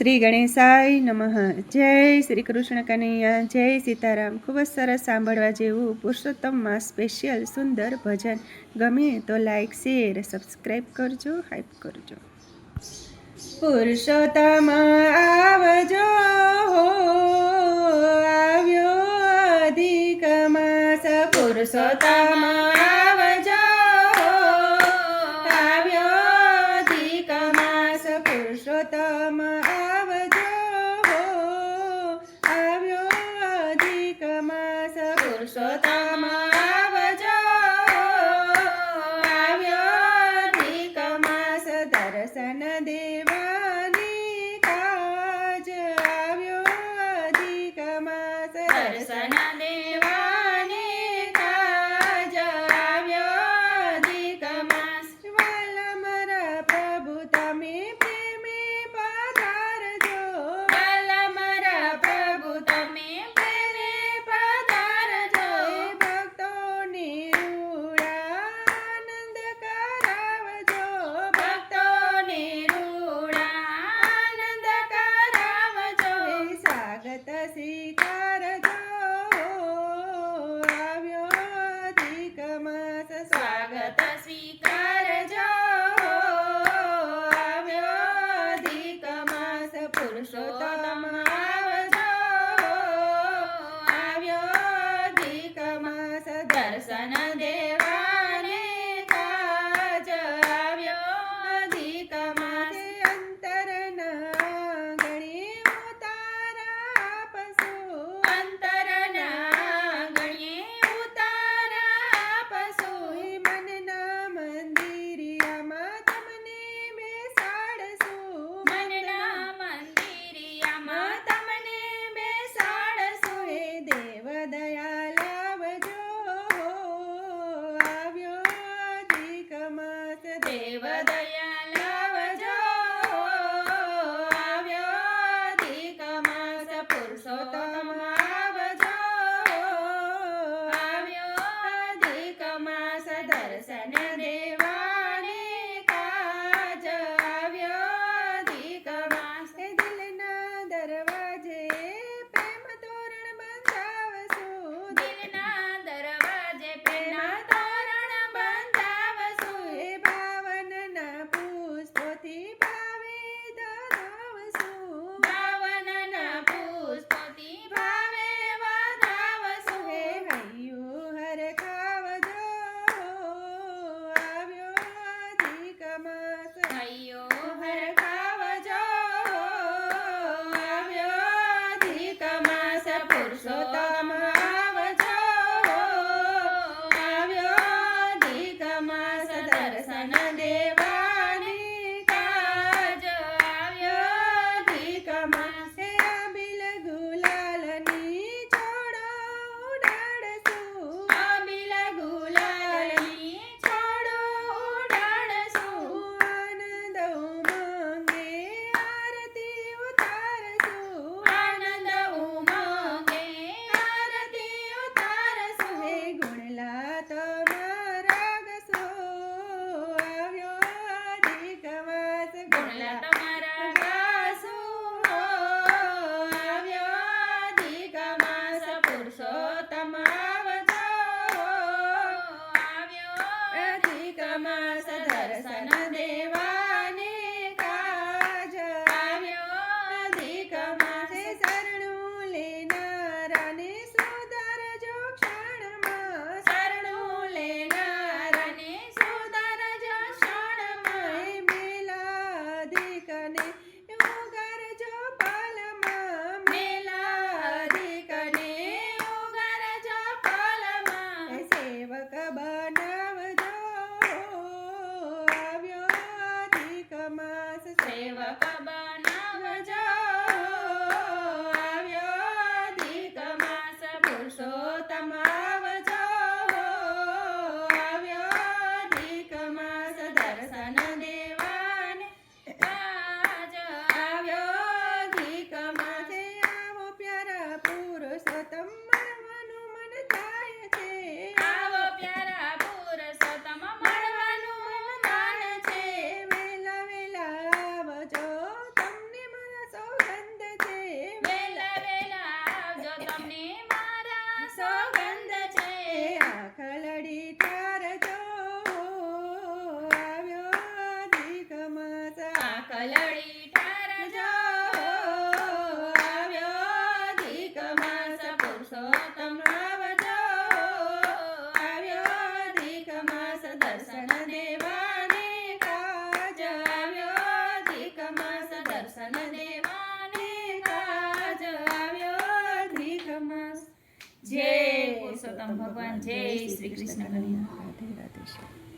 શ્રી ગણેશાય નમઃ. જય શ્રી કૃષ્ણ કનૈયા, જય સીતારામ. ખૂબ જ સરસ સાંભળવા જેવું પુરુષોત્તમમાં સ્પેશિયલ સુંદર ભજન. ગમે તો લાઈક, શેર, સબસ્ક્રાઈબ કરજો, હાઈપ કરજો. પુરુષોત્તમ આવજો, આવ્યો અધિક માસ. પુરુષોત્તમ આવજો, આવ્યો અધિક માસ. પુરુષોત્તમ આવજો, આવ્યો અધિક માસ. પુરુષોત્તમ આવજો, આવ્યો અધિક માસ. દર્શન દેવાની કાજ, આવ્યો અધિક માસ. દર્શન દેવાની કાજ, આવ્યો અધિક માસ. વાલા મારા પ્રભુ તમે પ્રેમે પધારજો, વાલા મારા પ્રભુ તમે પ્રેમે પધારજો. ભક્તોની રૂડા આનંદ કરાવજો, ભક્તોની રૂડા આનંદ કરાવજો. સ્વાગત સ્વીકારજો, આવ્યો અધિક માસ. સ્વાગત સ્વીકારજો, આવ્યો અધિક માસ. પુરુષોત્તમ આવજો, આવ્યો અધિક માસ. દર્શન દેવાને કાજ, આવ્યો અધિક માસ. અંતરના ગણે ઉતારા આપશો, અંતરના ગણે ઉતારા આપશો. મનના મંદિરિયામાં તમને બેસાડશું, મનના મંદિરિયામાં તમને બેસાડશું. હે દેવ દયાલ આવજો, આવ્યો અધિક માસ. દેવ દયાલ આવજો, આવ્યો અધિક માસ. પુરુષોત્તમ આવજો, આવ્યો અધિક માસ. દર્શન દેવાને કાજ, આવ્યો અધિક માસ. દિલના દરવાજે પ્રેમ તોરણ બંધાવશું, દિલના દરવાજે પ્રેમ તોરણ બંધાવશું. હે ભાવનના પુષ્પોથી ભાવે ધરાવશું, ભાવનના પુષ્પોથી ભાવે વધાવશું. હે હૈયું હરખાવજો, આવ્યો અધિક માસ. હૈયું હરખાવજો, આવ્યો અધિક માસ. પુરુષોત્તમ આવજો, આવ્યો અધિક માસ. દર્શન દેવાની કાજ, આવ્યો અધિક માસ. હે અબિલ ગુલાલની છોડો ઉડાડશું, અબિલ ગુલાલની છોડો ઉડાડશું. આનંદ ઉમંગે આરતી ઉતારશું, આનંદ ઉમંગે આરતી ઉતારશું. હે ગુણલા તમારા ગસો, આવ્યો અધિક માસ. ગુણલા તમારા ગાસો, આવ્યો અધિક માસ. પુરુષોત્તમ આવજો, આવ્યો અધિક માસ. દર્શન દેવાને કાજ, આવ્યો અધિક માસ. શરણું લેનારાને સુધારજો ક્ષણમાં, શરણું લેનારાને સુધારજો ક્ષણમાં. મેલાધિકને ઉગારજો પાલમાં, મેલાધિકને ઉગારજો પુરુષોત્તમ ભગવાન જય શ્રી કૃષ્ણ કનૈયા. રાધે રાધે શ્યામ.